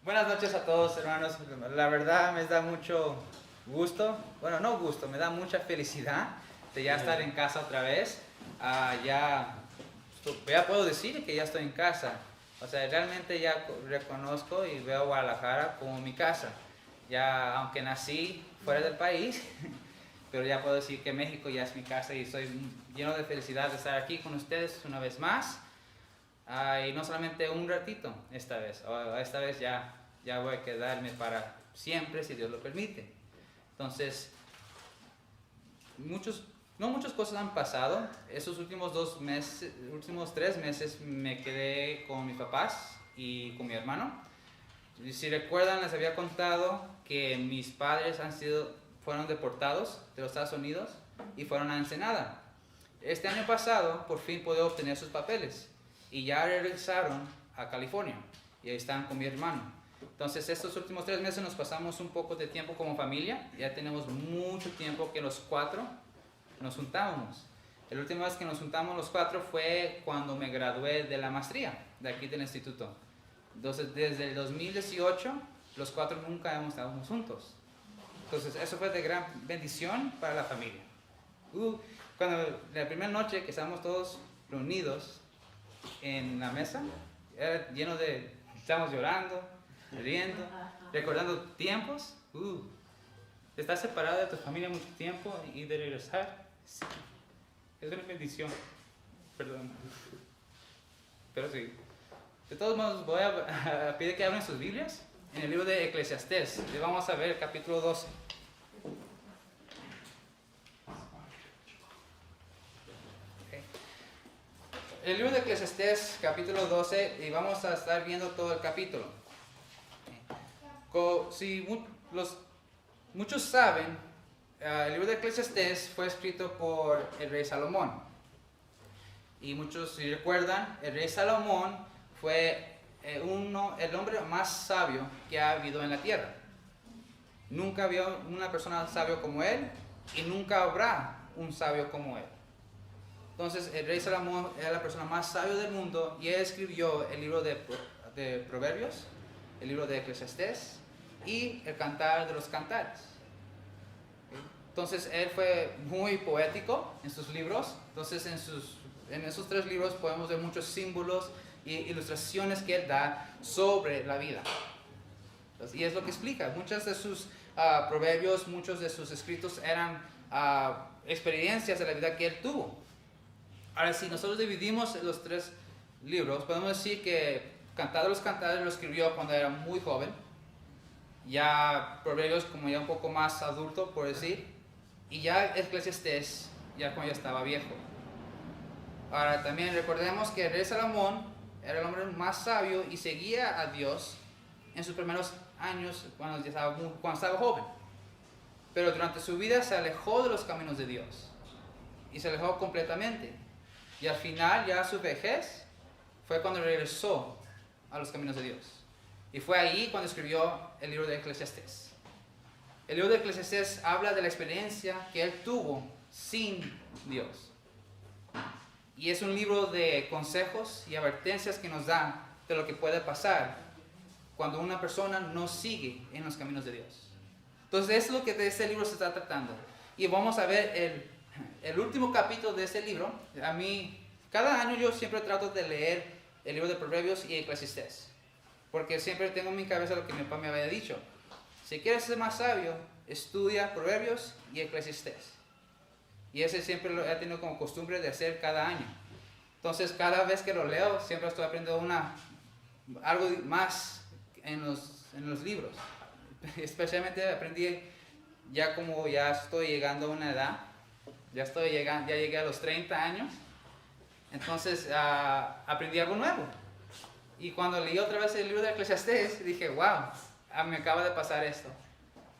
Buenas noches a todos, hermanos. La verdad me da mucho gusto, bueno, no gusto, me da mucha felicidad de ya estar en casa otra vez. Ya puedo decir que ya estoy en casa. O sea, realmente ya reconozco y veo Guadalajara como mi casa. Ya, aunque nací fuera del país, pero ya puedo decir que México ya es mi casa y estoy lleno de felicidad de estar aquí con ustedes una vez más. Y no solamente un ratito esta vez, esta vez ya voy a quedarme para siempre si Dios lo permite. Entonces, no muchas cosas han pasado. Esos últimos 2 meses, últimos 3 meses me quedé con mis papás y con mi hermano. Y si recuerdan, les había contado que mis padres fueron deportados de los Estados Unidos y fueron a Ensenada. Este año pasado, por fin pude obtener sus papeles y ya regresaron a California y ahí están con mi hermano. Entonces estos últimos 3 meses nos pasamos un poco de tiempo como familia. Ya tenemos mucho tiempo que los cuatro nos juntábamos. La última vez que nos juntamos los cuatro fue cuando me gradué de la maestría de aquí del instituto. Entonces desde el 2018 los cuatro nunca hemos estado juntos. Entonces eso fue de gran bendición para la familia. Cuando la primera noche que estábamos todos reunidos en la mesa, era lleno de, estábamos llorando, riendo, recordando tiempos. Estar separado de tu familia mucho tiempo y de regresar, sí, es una bendición, perdón. Pero sí, de todos modos voy a pedir que abran sus Biblias en el libro de Eclesiastés. Y vamos a ver el capítulo 12. El libro de Eclesiastés, capítulo 12, y vamos a estar viendo todo el capítulo. Si muchos saben, el libro de Eclesiastés fue escrito por el rey Salomón. Y muchos, si recuerdan, el rey Salomón fue el hombre más sabio que ha habido en la tierra. Nunca había una persona sabio como él y nunca habrá un sabio como él. Entonces el rey Salomón era la persona más sabia del mundo y él escribió el libro de Proverbios, el libro de Eclesiastés y el Cantar de los Cantares. Entonces él fue muy poético en sus libros. Entonces en esos 3 libros podemos ver muchos símbolos e ilustraciones que él da sobre la vida. Entonces, y es lo que explica. Muchos de sus proverbios, muchos de sus escritos eran experiencias de la vida que él tuvo. Ahora, si nosotros dividimos los 3 libros, podemos decir que Cantar de los Cantares lo escribió cuando era muy joven. Ya Proverbios como ya un poco más adulto, por decir. Y ya Eclesiastés ya cuando ya estaba viejo. Ahora, también recordemos que el rey Salomón era el hombre más sabio y seguía a Dios en sus primeros años cuando estaba joven. Pero durante su vida se alejó de los caminos de Dios. Y se alejó completamente. Y al final, ya a su vejez, fue cuando regresó a los caminos de Dios. Y fue ahí cuando escribió el libro de Eclesiastés. El libro de Eclesiastés habla de la experiencia que él tuvo sin Dios. Y es un libro de consejos y advertencias que nos da de lo que puede pasar cuando una persona no sigue en los caminos de Dios. Entonces, eso es lo que de este libro se está tratando. Y vamos a ver el último capítulo de este libro. A mí, cada año yo siempre trato de leer el libro de Proverbios y Eclesiastés, porque siempre tengo en mi cabeza lo que mi papá me había dicho: si quieres ser más sabio, estudia Proverbios y Eclesiastés. Y ese siempre lo he tenido como costumbre de hacer cada año. Entonces, cada vez que lo leo, siempre estoy aprendiendo algo más en los libros. Especialmente aprendí ya como ya estoy llegando a una edad. Ya llegué a los 30 años. Entonces aprendí algo nuevo. Y cuando leí otra vez el libro de Eclesiastés, dije, wow, me acaba de pasar esto.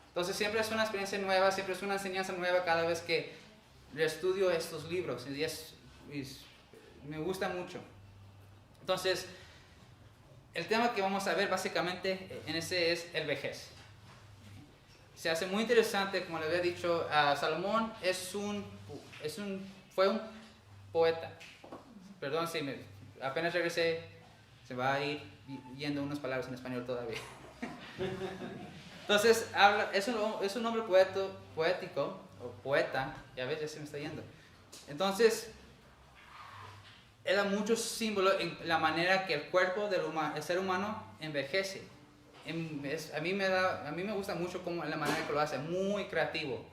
Entonces siempre es una experiencia nueva, siempre es una enseñanza nueva cada vez que reestudio estos libros. Y me gusta mucho. Entonces, el tema que vamos a ver básicamente en ese es el vejez. Se hace muy interesante, como les había dicho, Salomón fue un poeta. Perdón si apenas regresé, se va a ir yendo unas palabras en español todavía. Entonces, es un hombre poético, o poeta, ya ves, ya se me está yendo. Entonces, él da muchos símbolos en la manera que el cuerpo del ser humano envejece. A mí me gusta mucho cómo, la manera que lo hace, muy creativo.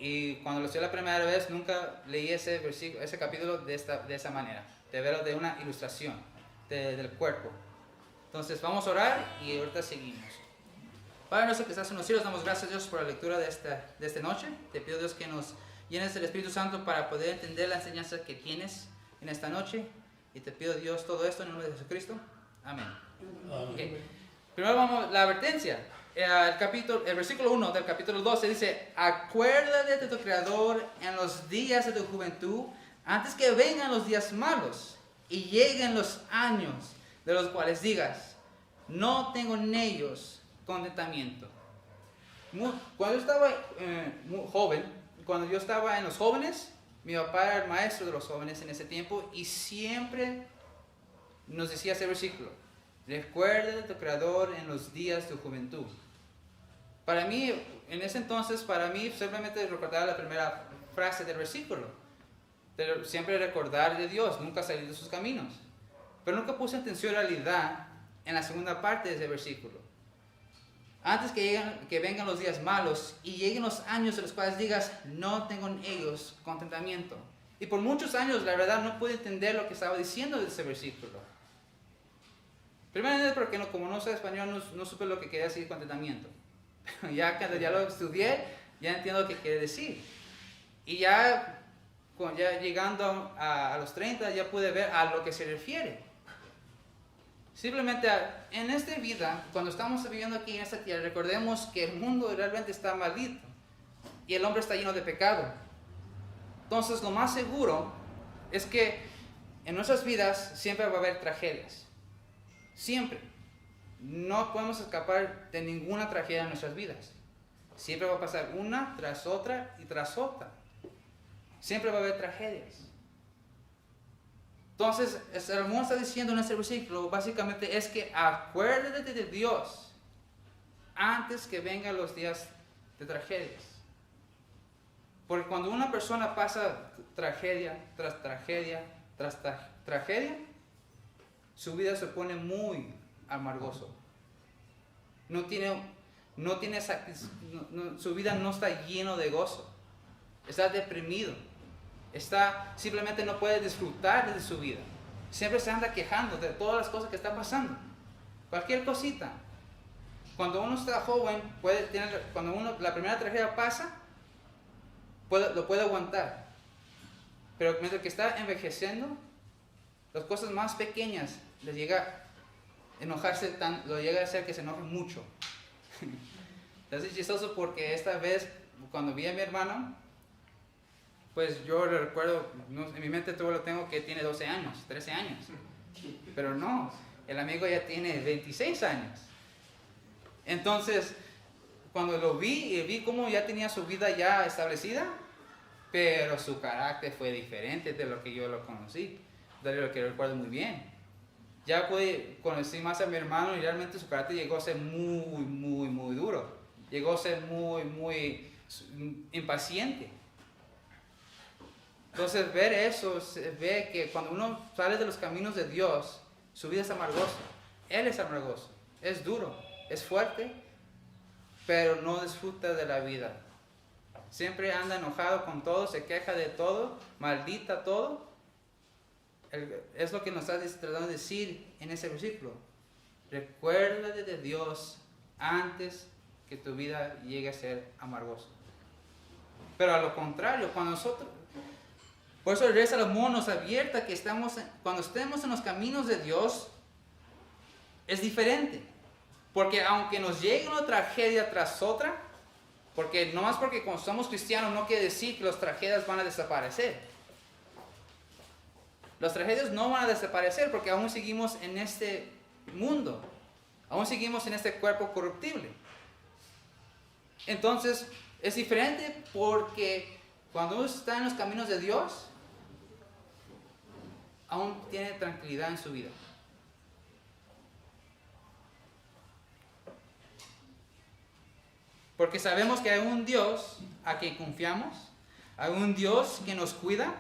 Y cuando lo estudié la primera vez, nunca leí ese capítulo de esa manera, de verlo de una ilustración del cuerpo. Entonces, vamos a orar y ahorita seguimos. Padre nuestro que estás en los cielos, damos gracias a Dios por la lectura de esta noche. Te pido, Dios, que nos llenes del Espíritu Santo para poder entender la enseñanza que tienes en esta noche. Y te pido, Dios, todo esto en el nombre de Jesucristo. Amén. Okay. Primero vamos, la advertencia. El versículo 1 del capítulo 12 dice: acuérdate de tu Creador en los días de tu juventud, antes que vengan los días malos y lleguen los años de los cuales digas, no tengo en ellos contentamiento. Cuando yo estaba muy joven, cuando yo estaba en los jóvenes, mi papá era el maestro de los jóvenes en ese tiempo y siempre nos decía ese versículo: recuerda de tu Creador en los días de tu juventud. Para mí, en ese entonces, simplemente recordaba la primera frase del versículo. Pero siempre recordar de Dios, nunca salir de sus caminos. Pero nunca puse intencionalidad en la segunda parte de ese versículo. Antes que vengan los días malos y lleguen los años de los cuales digas, no tengo en ellos contentamiento. Y por muchos años, la verdad, no pude entender lo que estaba diciendo de ese versículo. Primeramente porque como no sé español, no supe lo que quería decir contentamiento. Ya cuando ya lo estudié, ya entiendo lo que quiere decir. Y ya llegando a los 30, ya pude ver a lo que se refiere. Simplemente en esta vida, cuando estamos viviendo aquí en esta tierra, recordemos que el mundo realmente está maldito y el hombre está lleno de pecado. Entonces, lo más seguro es que en nuestras vidas siempre va a haber tragedias. Siempre. No podemos escapar de ninguna tragedia en nuestras vidas. Siempre va a pasar una tras otra y tras otra. Siempre va a haber tragedias. Entonces, el sermón está diciendo en este versículo, básicamente es que acuérdate de Dios antes que vengan los días de tragedias. Porque cuando una persona pasa tragedia tras tragedia tras tragedia, su vida se pone muy amargoso. Su vida no está lleno de gozo. Está deprimido. Simplemente no puede disfrutar de su vida. Siempre se anda quejando de todas las cosas que están pasando. Cualquier cosita. Cuando uno está joven, la primera tragedia pasa, lo puede aguantar. Pero mientras que está envejeciendo, las cosas más pequeñas les llega a enojarse, lo llega a hacer que se enoje mucho. Es chistoso porque esta vez, cuando vi a mi hermano, pues yo recuerdo, en mi mente todo lo tengo que tiene 12 años, 13 años. Pero no, el amigo ya tiene 26 años. Entonces, cuando lo vi cómo ya tenía su vida ya establecida, pero su carácter fue diferente de lo que yo lo conocí, de lo que recuerdo muy bien. Ya conocí más a mi hermano y realmente su carácter llegó a ser muy, muy, muy duro. Llegó a ser muy, muy impaciente. Entonces ver eso, ve que cuando uno sale de los caminos de Dios, su vida es amargosa. Él es amargoso, es duro, es fuerte, pero no disfruta de la vida. Siempre anda enojado con todo, se queja de todo, maldita todo. Es lo que nos está tratando de decir en ese versículo. Recuérdate de Dios antes que tu vida llegue a ser amargosa. Pero a lo contrario, por eso el rey Salomón nos advierte que cuando estemos en los caminos de Dios, es diferente. Porque aunque nos llegue una tragedia tras otra, porque no más porque cuando somos cristianos no quiere decir que las tragedias van a desaparecer. Las tragedias no van a desaparecer porque aún seguimos en este mundo. Aún seguimos en este cuerpo corruptible. Entonces, es diferente porque cuando uno está en los caminos de Dios, aún tiene tranquilidad en su vida. Porque sabemos que hay un Dios a quien confiamos, hay un Dios que nos cuida.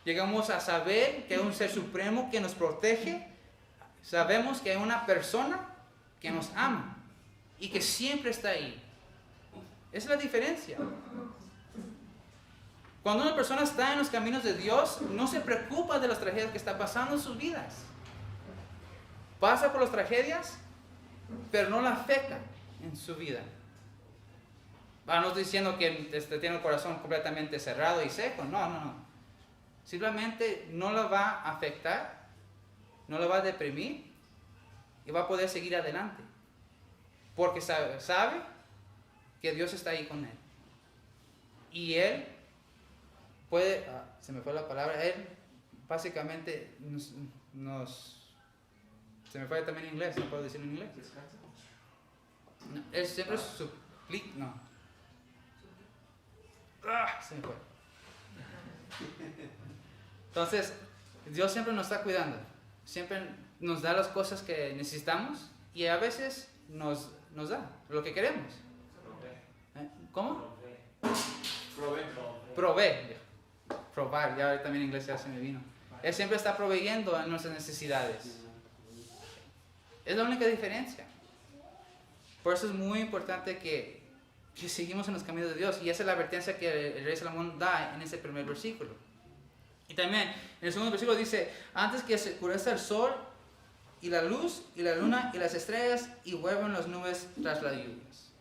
Llegamos a saber que hay un ser supremo que nos protege. Sabemos que hay una persona que nos ama y que siempre está ahí. Esa es la diferencia. Cuando una persona está en los caminos de Dios, no se preocupa de las tragedias que están pasando en sus vidas. Pasa por las tragedias, pero no la afecta en su vida. No estoy diciendo que tiene el corazón completamente cerrado y seco. No. Simplemente no la va a afectar, no la va a deprimir y va a poder seguir adelante. Porque sabe que Dios está ahí con él. Y él puede, se me fue la palabra, él básicamente se me fue también en inglés, no puedo decirlo en inglés. No, él siempre suplica, se me fue. Entonces, Dios siempre nos está cuidando, siempre nos da las cosas que necesitamos y a veces nos da lo que queremos. ¿Cómo? Provee. Probar, ya también en inglés ya se me vino. Él siempre está proveyendo en nuestras necesidades. Es la única diferencia. Por eso es muy importante que seguimos en los caminos de Dios. Y esa es la advertencia que el rey Salomón da en ese primer versículo. Y también en el segundo versículo dice, antes que se oscurezca el sol y la luz y la luna y las estrellas y vuelvan las nubes tras las lluvias.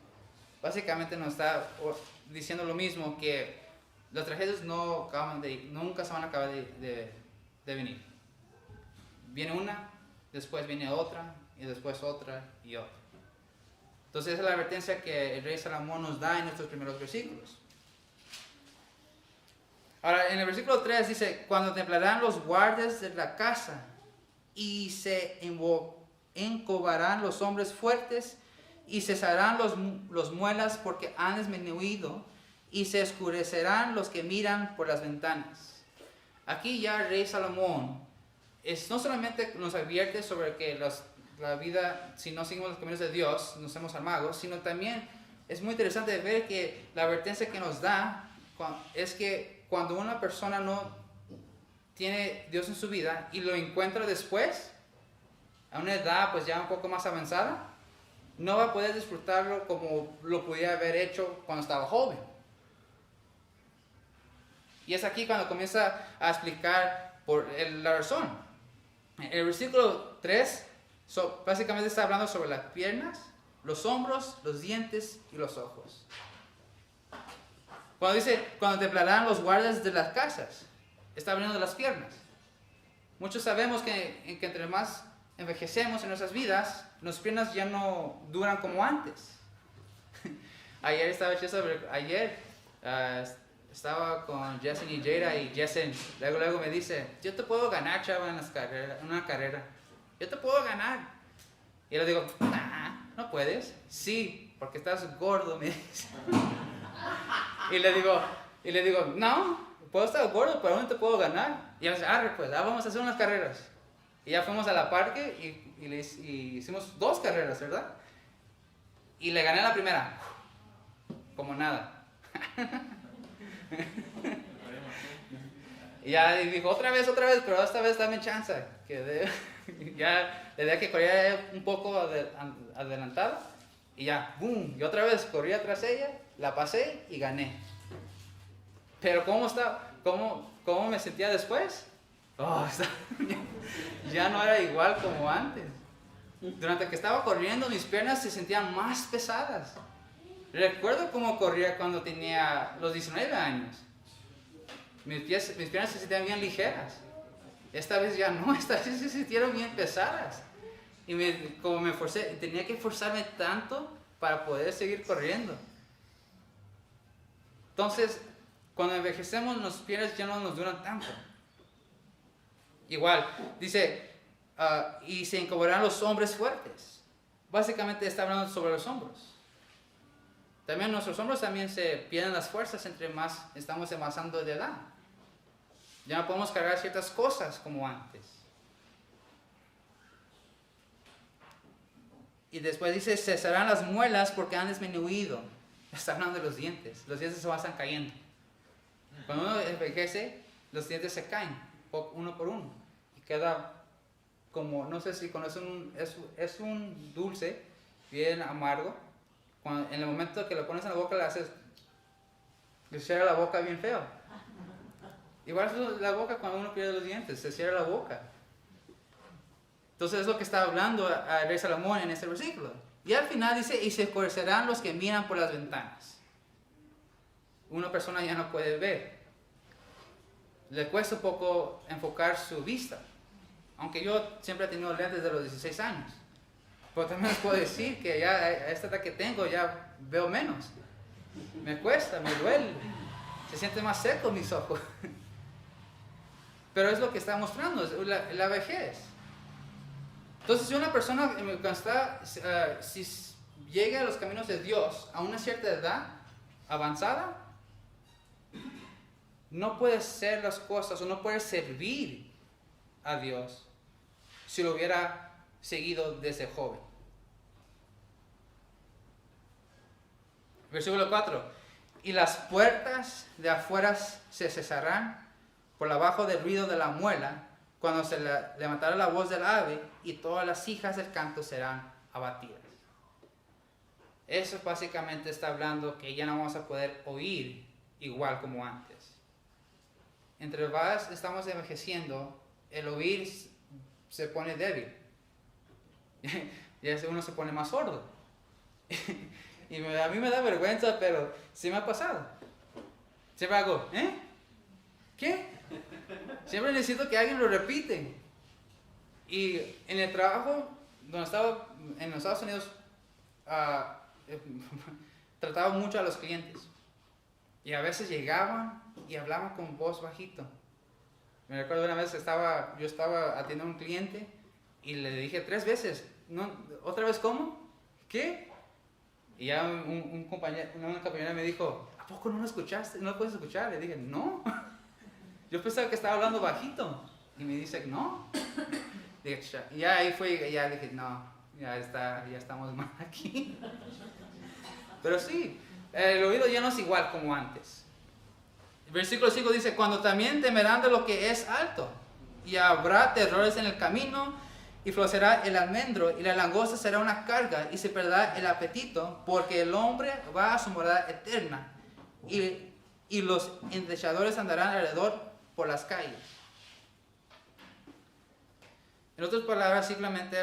Básicamente nos está diciendo lo mismo, que las tragedias nunca se van a acabar de venir. Viene una, después viene otra y después otra y otra. Entonces esa es la advertencia que el rey Salomón nos da en estos primeros versículos. Ahora, en el versículo 3 dice, cuando templarán los guardias de la casa y se encobarán los hombres fuertes y cesarán los muelas porque han disminuido y se oscurecerán los que miran por las ventanas. Aquí ya el rey Salomón no solamente nos advierte sobre que la vida, si no seguimos los caminos de Dios, nos hacemos amargos, sino también es muy interesante ver que la advertencia que nos da es que cuando una persona no tiene Dios en su vida y lo encuentra después, a una edad pues ya un poco más avanzada, no va a poder disfrutarlo como lo pudiera haber hecho cuando estaba joven. Y es aquí cuando comienza a explicar la razón. El versículo 3 básicamente está hablando sobre las piernas, los hombros, los dientes y los ojos. Cuando dice, cuando templarán los guardias de las casas, está hablando de las piernas. Muchos sabemos que entre más envejecemos en nuestras vidas, nuestras piernas ya no duran como antes. Ayer estaba con Jessen y Jada y Jessen luego me dice, yo te puedo ganar, chava, en una carrera. Yo te puedo ganar. Y le digo, no puedes. Sí, porque estás gordo, me dice. Y le digo, no, puedo estar gordo, pero no te puedo ganar. Y ella dice, pues, vamos a hacer unas carreras. Y ya fuimos a la parque y hicimos 2 carreras, ¿verdad? Y le gané la primera, como nada. Y ya dijo, otra vez, pero esta vez dame chance. Ya le dije que corría un poco adelantado. Y ya, boom, y otra vez corrí tras ella, la pasé y gané. Pero ¿cómo me sentía después? Ya no era igual como antes. Durante que estaba corriendo, mis piernas se sentían más pesadas. Recuerdo cómo corría cuando tenía los 19 años. Mis piernas se sentían bien ligeras. Esta vez ya no, esta vez se sintieron bien pesadas. Y como me forcé, tenía que forzarme tanto para poder seguir corriendo. Entonces, cuando envejecemos, las piernas ya no nos duran tanto. Igual, dice, y se encobarán los hombres fuertes. Básicamente está hablando sobre los hombros. También nuestros hombros también se pierden las fuerzas entre más estamos avanzando de edad. Ya no podemos cargar ciertas cosas como antes. Y después dice, cesarán las muelas porque han disminuido. está hablando de los dientes. Los dientes se van cayendo. Cuando uno envejece, los dientes se caen, uno por uno. Y queda como, no sé si conocen, es un dulce bien amargo. En el momento que lo pones en la boca, le cierra la boca bien feo. Igual es la boca cuando uno pierde los dientes, se cierra la boca. Entonces es lo que está hablando el rey Salomón en este versículo. Y al final dice, y se oscurecerán los que miran por las ventanas. Una persona ya no puede ver. Le cuesta un poco enfocar su vista. Aunque yo siempre he tenido lentes desde los 16 años. Pero también les puedo decir que ya a esta edad que tengo ya veo menos. Me cuesta, me duele. Se siente más seco mis ojos. Pero es lo que está mostrando, es la vejez. Entonces, si una persona si llega a los caminos de Dios a una cierta edad avanzada, no puede hacer las cosas o no puede servir a Dios si lo hubiera seguido desde joven. Versículo 4. Y las puertas de afuera se cerrarán por abajo del ruido de la muela, cuando se levantará la voz del ave, y todas las hijas del canto serán abatidas. Eso básicamente está hablando que ya no vamos a poder oír igual como antes. Entre más estamos envejeciendo, el oír se pone débil. Y uno se pone más sordo. Y a mí me da vergüenza, pero sí me ha pasado. Siempre hago, ¿qué? Siempre necesito que alguien lo repite. Y en el trabajo donde estaba en los Estados Unidos, trataba mucho a los clientes. Y a veces llegaban y hablaban con voz bajito. Me recuerdo una vez que yo estaba atendiendo a un cliente y le dije 3 veces, no, ¿otra vez cómo? ¿Qué? Y ya una compañera me dijo, ¿a poco no lo escuchaste? ¿No lo puedes escuchar? Le dije, no. Yo pensaba que estaba hablando bajito. Y me dice, no. Dije, y ya ahí fue, ya dije, no, ya estamos mal aquí. Pero sí, el oído ya no es igual como antes. El versículo 5 dice, cuando también temerán de lo que es alto, y habrá terrores en el camino, y florecerá el almendro, y la langosta será una carga, y se perderá el apetito, porque el hombre va a su morada eterna, y los endechadores andarán alrededor por las calles. En otras palabras, simplemente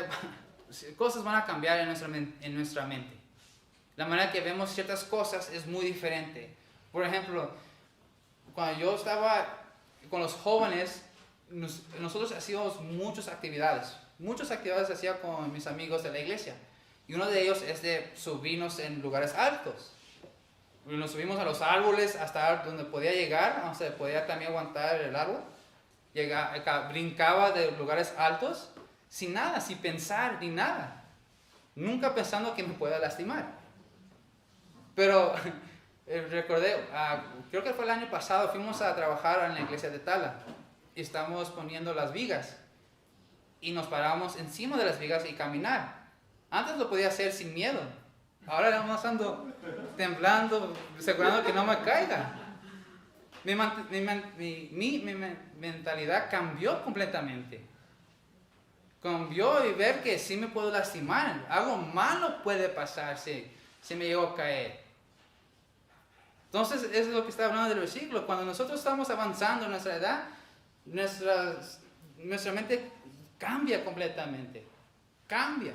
cosas van a cambiar en nuestra mente. La manera que vemos ciertas cosas es muy diferente. Por ejemplo, cuando yo estaba con los jóvenes, nosotros hacíamos muchas actividades hacía con mis amigos de la iglesia. Y uno de ellos es de subirnos en lugares altos. Nos subimos a los árboles hasta donde podía llegar, o sea, podía también aguantar el árbol. Brincaba de lugares altos sin nada, sin pensar ni nada. Nunca pensando que me pueda lastimar. Pero recordé, creo que fue el año pasado, fuimos a trabajar en la iglesia de Tala. Y estábamos poniendo las vigas. Y nos parábamos encima de las vigas y caminar. Antes lo podía hacer sin miedo. Ahora vamos ando temblando, asegurando que no me caiga. Mi mentalidad cambió completamente. Cambió y ver que sí me puedo lastimar. Algo malo puede pasar si me llego a caer. Entonces, eso es lo que está hablando del versículo. Cuando nosotros estamos avanzando en nuestra edad, nuestra mente cambia completamente. Cambia.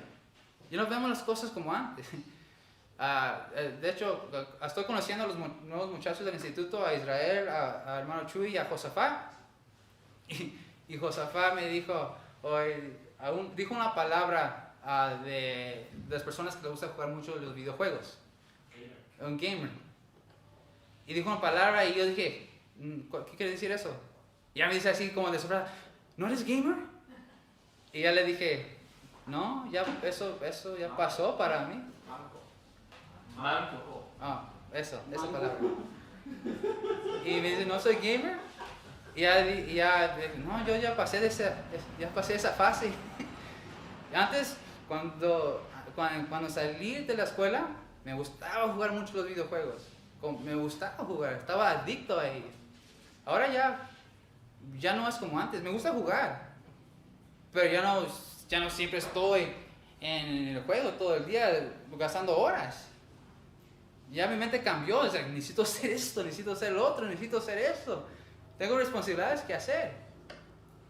Ya no vemos las cosas como antes. De hecho, estoy conociendo a los nuevos muchachos del instituto, a Israel, a hermano Chuy y a Josafá. Y Josafá me dijo, dijo una palabra de las personas que les gusta jugar mucho los videojuegos. Un gamer. Y dijo una palabra y yo dije, ¿qué quiere decir eso? Y ya me dice así como de sorpresa, ¿no eres gamer? Y ya le dije, no, ya eso ya pasó para mí. Manco. Esa palabra. Y me dice, ¿no soy gamer? Y ya no, yo ya pasé esa fase. Antes, cuando salí de la escuela, Me gustaba jugar mucho los videojuegos. Me gustaba jugar, estaba adicto a ellos. Ahora ya no es como antes. Me gusta jugar, pero ya no siempre estoy en el juego todo el día gastando horas. Ya mi mente cambió. O sea, necesito hacer esto, necesito hacer lo otro, necesito hacer esto. Tengo responsabilidades que hacer.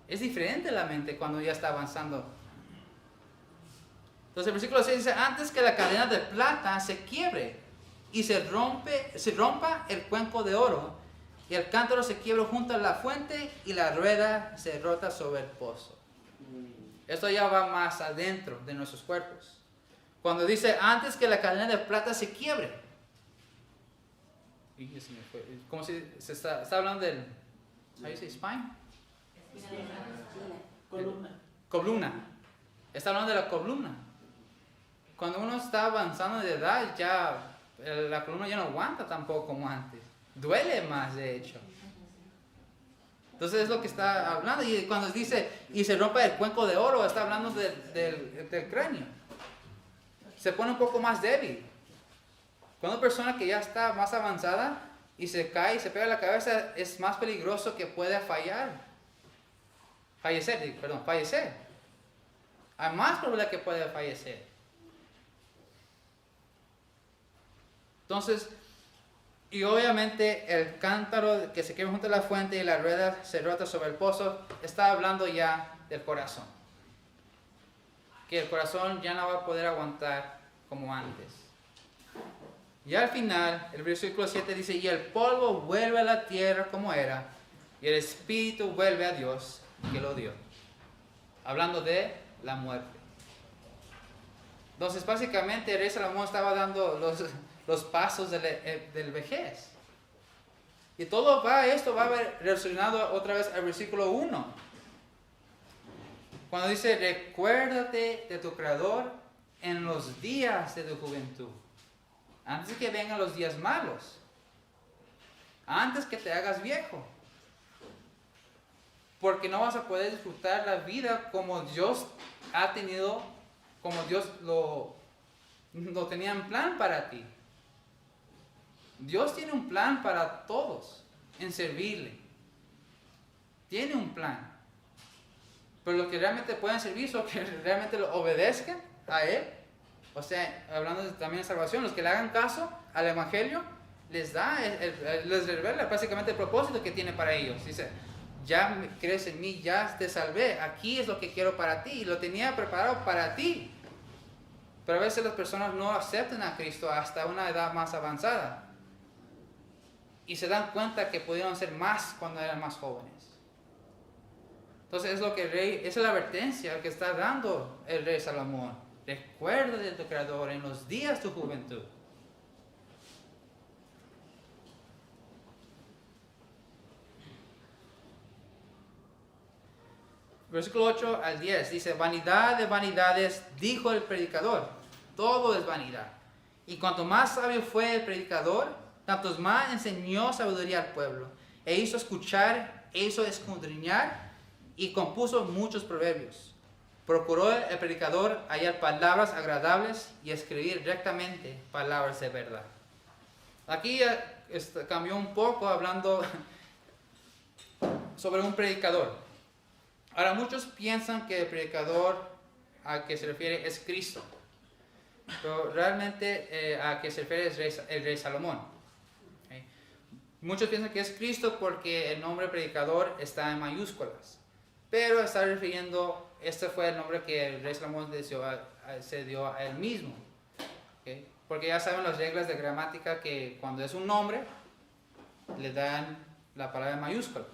Es diferente la mente cuando ya está avanzando. Entonces el versículo 6 dice, antes que la cadena de plata se quiebre y se rompa el cuenco de oro, y el cántaro se quiebra junto a la fuente y la rueda se rota sobre el pozo. Esto ya va más adentro de nuestros cuerpos. Cuando dice, antes que la cadena de plata se quiebre. Como si se está hablando del, ¿cómo se dice? Spine. Columna. Está hablando de la columna. Cuando uno está avanzando de edad, ya la columna ya no aguanta tampoco como antes. Duele más, de hecho. Entonces es lo que está hablando. Y cuando dice, y se rompe el cuenco de oro, está hablando del cráneo. Se pone un poco más débil. Cuando una persona que ya está más avanzada y se cae y se pega la cabeza, es más peligroso que pueda fallecer. Hay más probabilidad que pueda fallecer. Entonces, y obviamente el cántaro que se quema junto a la fuente y la rueda se rota sobre el pozo, está hablando ya del corazón. Que el corazón ya no va a poder aguantar como antes. Y al final, el versículo 7 dice, y el polvo vuelve a la tierra como era, y el espíritu vuelve a Dios que lo dio. Hablando de la muerte. Entonces, básicamente, el rey Salomón estaba dando los pasos del vejez. Y todo esto va a ver relacionado otra vez al versículo 1. Cuando dice, recuérdate de tu Creador en los días de tu juventud. Antes de que vengan los días malos. Antes que te hagas viejo. Porque no vas a poder disfrutar la vida como Dios ha tenido, como Dios lo tenía en plan para ti. Dios tiene un plan para todos en servirle. Tiene un plan. Pero los que realmente pueden servir son los que realmente lo obedezcan a Él. O sea, hablando también de salvación, los que le hagan caso al Evangelio, les revela básicamente el propósito que tiene para ellos. Dice, ya crees en mí, ya te salvé, aquí es lo que quiero para ti, y lo tenía preparado para ti. Pero a veces las personas no aceptan a Cristo hasta una edad más avanzada. Y se dan cuenta que pudieron ser más cuando eran más jóvenes. Entonces es lo que el rey, esa es la advertencia que está dando el rey Salomón. Recuerda de tu Creador en los días de tu juventud. Versículo 8 al 10 dice, vanidad de vanidades, dijo el predicador, todo es vanidad. Y cuanto más sabio fue el predicador, tanto más enseñó sabiduría al pueblo, e hizo escuchar, e hizo escudriñar, y compuso muchos proverbios. Procuró el predicador hallar palabras agradables y escribir rectamente palabras de verdad. Aquí cambió un poco hablando sobre un predicador. Ahora muchos piensan que el predicador a que se refiere es Cristo, pero realmente a que se refiere es el rey Salomón. ¿Okay? Muchos piensan que es Cristo porque el nombre predicador está en mayúsculas, pero está refiriendo, este fue el nombre que el rey Salomón se dio a él mismo. ¿Okay? Porque ya saben las reglas de gramática que cuando es un nombre, le dan la palabra en mayúscula.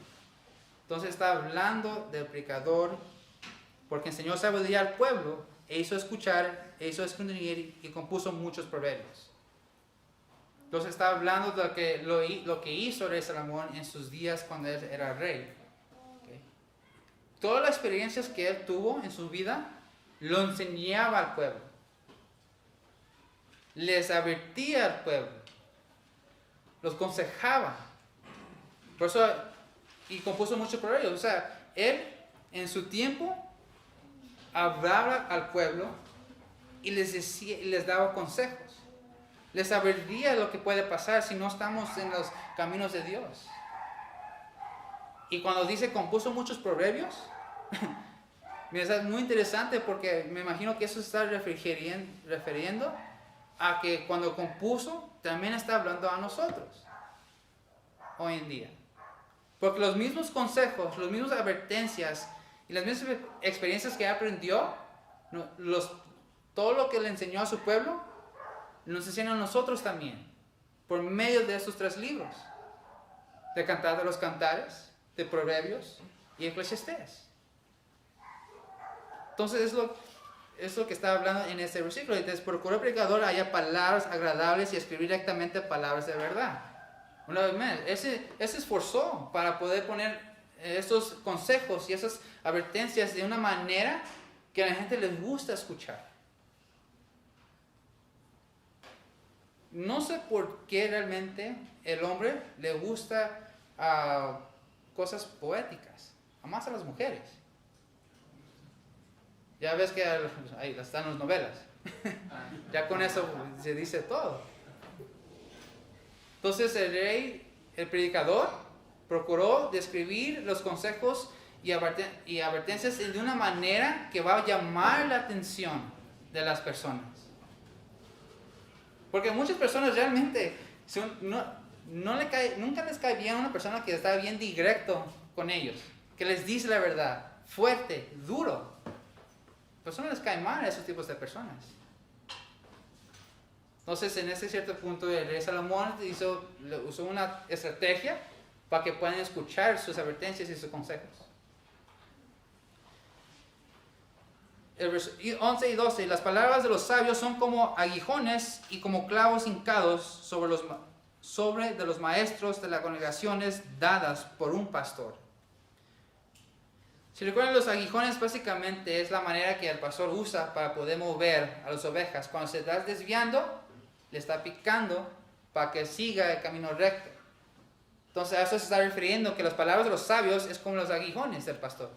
Entonces está hablando del predicador porque enseñó sabiduría al pueblo, e hizo escuchar, e hizo escudriñar y compuso muchos proverbios. Entonces está hablando de lo que hizo el rey Salomón en sus días cuando él era rey. ¿Okay? Todas las experiencias que él tuvo en su vida, lo enseñaba al pueblo. Les advertía al pueblo. Los aconsejaba. Por eso, y compuso muchos proverbios. O sea, él en su tiempo hablaba al pueblo y les daba consejos. les advertía lo que puede pasar si no estamos en los caminos de Dios. Y cuando dice compuso muchos proverbios, mira, es muy interesante porque me imagino que eso está refiriendo a que cuando compuso también está hablando a nosotros hoy en día. Porque los mismos consejos, las mismas advertencias y las mismas experiencias que aprendió, todo lo que le enseñó a su pueblo, nos enseña a nosotros también, por medio de estos 3 libros, de Cantar de los Cantares, de Proverbios y Eclesiastés. Entonces es lo que está hablando en este versículo. Entonces, procuró el predicador haya palabras agradables y escribir directamente palabras de verdad. Una vez más, él se esforzó para poder poner estos consejos y esas advertencias de una manera que a la gente les gusta escuchar. No sé por qué realmente el hombre le gusta cosas poéticas, más a las mujeres. Ya ves que ahí están las novelas. Ya con eso se dice todo. Entonces el rey, el predicador, procuró describir los consejos y advertencias de una manera que va a llamar la atención de las personas. Porque muchas personas realmente nunca les cae bien a una persona que está bien directo con ellos, que les dice la verdad, fuerte, duro. A personas les cae mal a esos tipos de personas. Entonces, en ese cierto punto, el rey Salomón usó una estrategia para que puedan escuchar sus advertencias y sus consejos. El verso 11 y 12, las palabras de los sabios son como aguijones y como clavos hincados sobre de los maestros de las congregaciones dadas por un pastor. Si recuerdan, los aguijones básicamente es la manera que el pastor usa para poder mover a las ovejas. Cuando se está desviando, le está picando para que siga el camino recto. Entonces a eso se está refiriendo, que las palabras de los sabios es como los aguijones del pastor.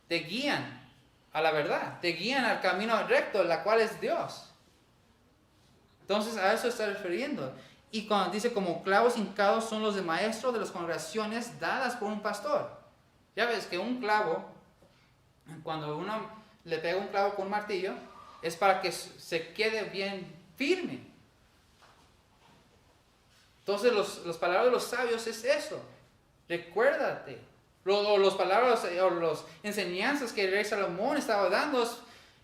Te guían a la verdad, te guían al camino recto, la cual es Dios. Entonces a eso se está refiriendo. Y cuando dice como clavos hincados son los de maestros de las congregaciones dadas por un pastor. Ya ves que un clavo, cuando uno le pega un clavo con un martillo, es para que se quede bien firme. Entonces las palabras de los sabios es eso. Recuérdate. Las palabras o las enseñanzas que el rey Salomón estaba dando,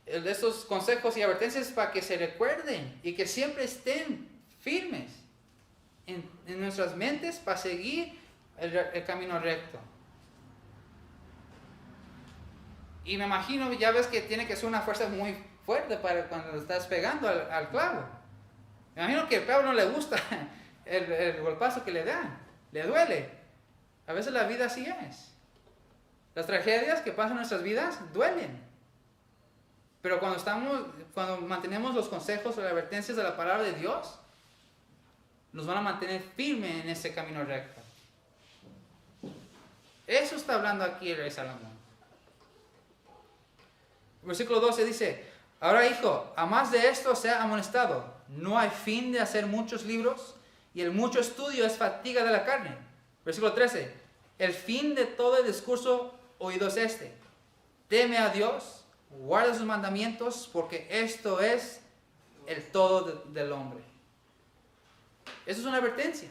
estos consejos y advertencias para que se recuerden y que siempre estén firmes en nuestras mentes para seguir el camino recto. Y me imagino, ya ves que tiene que ser una fuerza muy fuerte para cuando lo estás pegando al clavo. Me imagino que al clavo no le gusta el golpazo que le dan, le duele. A veces la vida así es. Las tragedias que pasan en nuestras vidas duelen. Pero cuando mantenemos los consejos o las advertencias de la palabra de Dios, nos van a mantener firmes en ese camino recto. Eso está hablando aquí el rey Salomón. Versículo 12 dice: ahora, hijo, a más de esto sea amonestado. No hay fin de hacer muchos libros, y el mucho estudio es fatiga de la carne. Versículo 13. El fin de todo el discurso oído es este: teme a Dios, guarda sus mandamientos, porque esto es el todo del hombre. Eso es una advertencia.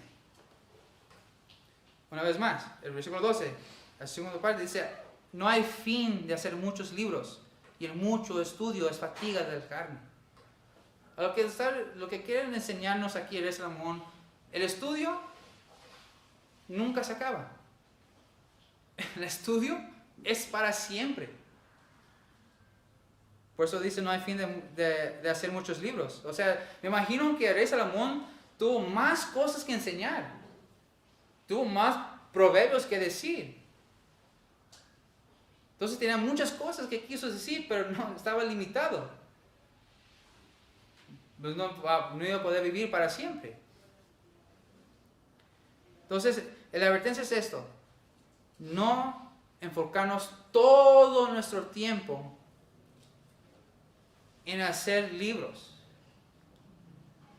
Una vez más, el versículo 12, la segunda parte dice: no hay fin de hacer muchos libros, y el mucho estudio es fatiga de la carne. Lo que quieren enseñarnos aquí el Salomón, el estudio nunca se acaba. El estudio es para siempre. Por eso dice: no hay fin de hacer muchos libros. O sea, me imagino que el rey Salomón tuvo más cosas que enseñar. Tuvo más proverbios que decir. Entonces tenía muchas cosas que quiso decir, pero no estaba limitado. Pues no iba a poder vivir para siempre. Entonces, la advertencia es esto: no enfocarnos todo nuestro tiempo en hacer libros.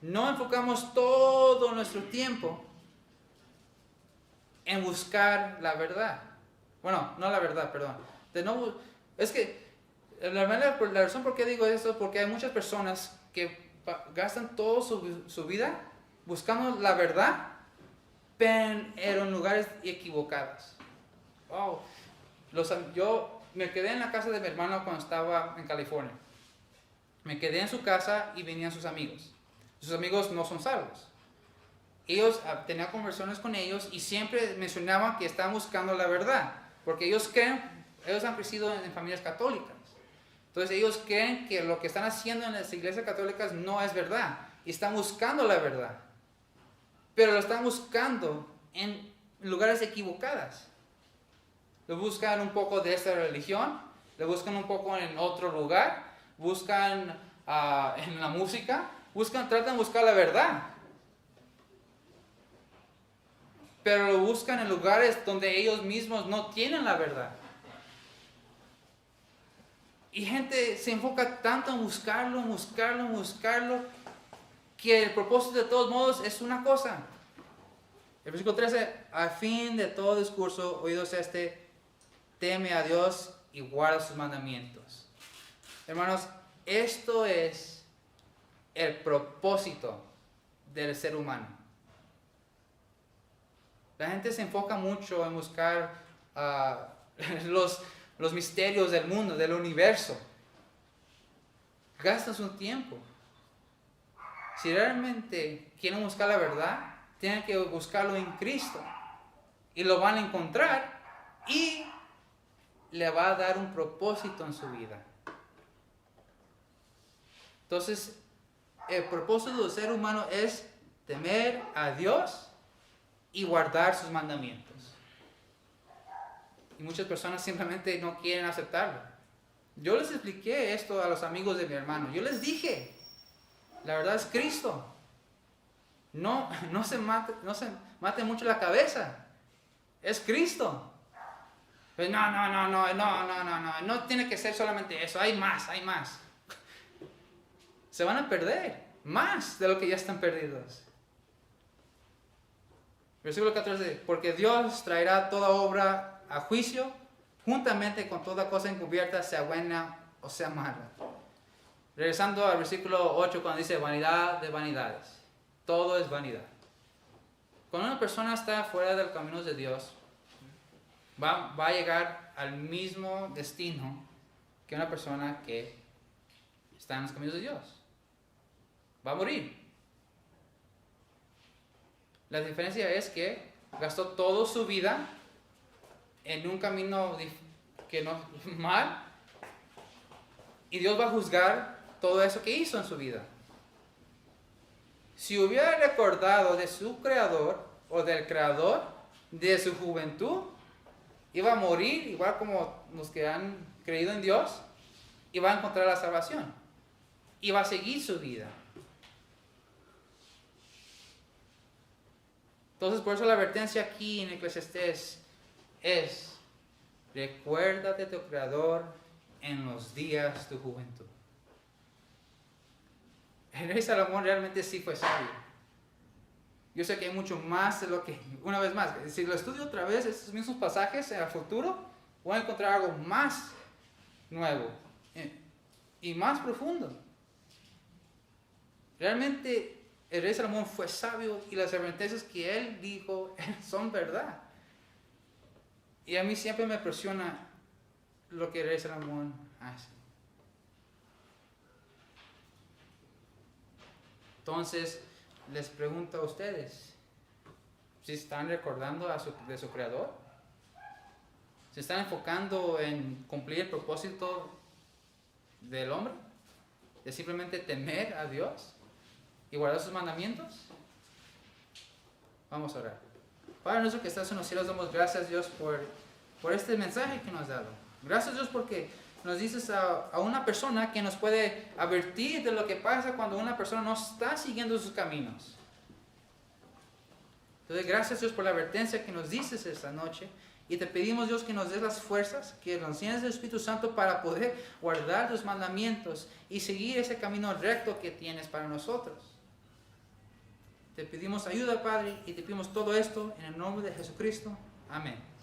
no enfocamos todo nuestro tiempo en buscar la verdad. Bueno, no la verdad, perdón. Es que la razón por qué digo esto es porque hay muchas personas que gastan toda su vida buscando la verdad, pero en lugares equivocados. Oh, yo me quedé en la casa de mi hermano cuando estaba en California. Me quedé en su casa y venían sus amigos. Sus amigos no son salvos. Ellos tenían conversaciones con ellos y siempre mencionaban que estaban buscando la verdad, porque ellos han crecido en familias católicas. Entonces ellos creen que lo que están haciendo en las iglesias católicas no es verdad y están buscando la verdad, pero lo están buscando en lugares equivocados. Lo buscan un poco de esta religión, lo buscan un poco en otro lugar, buscan en la música, tratan de buscar la verdad. Pero lo buscan en lugares donde ellos mismos no tienen la verdad. Y gente se enfoca tanto en buscarlo, que el propósito de todos modos es una cosa. El versículo 13, al fin de todo discurso, oídos teme a Dios y guarda sus mandamientos. Hermanos, esto es el propósito del ser humano. La gente se enfoca mucho en buscar los misterios del mundo, del universo. Gastan su tiempo. Si realmente quieren buscar la verdad, tienen que buscarlo en Cristo. Y lo van a encontrar y le va a dar un propósito en su vida. Entonces, el propósito del ser humano es temer a Dios y guardar sus mandamientos. Y muchas personas simplemente no quieren aceptarlo. Yo les expliqué esto a los amigos de mi hermano. Yo les dije, la verdad es Cristo. No se mate mucho la cabeza. Es Cristo. Pues no tiene que ser solamente eso. Hay más. Se van a perder más de lo que ya están perdidos. Versículo 14, porque Dios traerá toda obra a juicio, juntamente con toda cosa encubierta, sea buena o sea mala. Regresando al versículo 8, cuando dice vanidad de vanidades. Todo es vanidad. Cuando una persona está fuera del camino de Dios, va a llegar al mismo destino que una persona que está en los caminos de Dios. Va a morir. La diferencia es que gastó toda su vida en un camino que no mal, y Dios va a juzgar todo eso que hizo en su vida. Si hubiera recordado de su creador o del creador de su juventud, iba a morir igual como los que han creído en Dios, y va a encontrar la salvación y va a seguir su vida. Entonces, por eso la advertencia aquí en Eclesiastés es: recuérdate de tu Creador en los días de tu juventud. El rey Salomón realmente sí fue sabio. Yo sé que hay mucho más de lo que, una vez más, si lo estudio otra vez, estos mismos pasajes en el futuro, voy a encontrar algo más nuevo y más profundo. Realmente el rey Salomón fue sabio y las advertencias que él dijo son verdad. Y a mí siempre me impresiona lo que el rey Salomón hace. Entonces, les pregunto a ustedes, ¿si están recordando de su creador? ¿Se están enfocando en cumplir el propósito del hombre? ¿De simplemente temer a Dios y guardar sus mandamientos? Vamos a orar. Padre nuestro que estás en los cielos, damos gracias, Dios, por este mensaje que nos has dado. Gracias, Dios, porque nos dices a una persona que nos puede advertir de lo que pasa cuando una persona no está siguiendo sus caminos. Entonces, gracias, Dios, por la advertencia que nos dices esta noche. Y te pedimos, Dios, que nos des las fuerzas, que nos llenes del Espíritu Santo para poder guardar tus mandamientos y seguir ese camino recto que tienes para nosotros. Te pedimos ayuda, Padre, y te pedimos todo esto en el nombre de Jesucristo. Amén.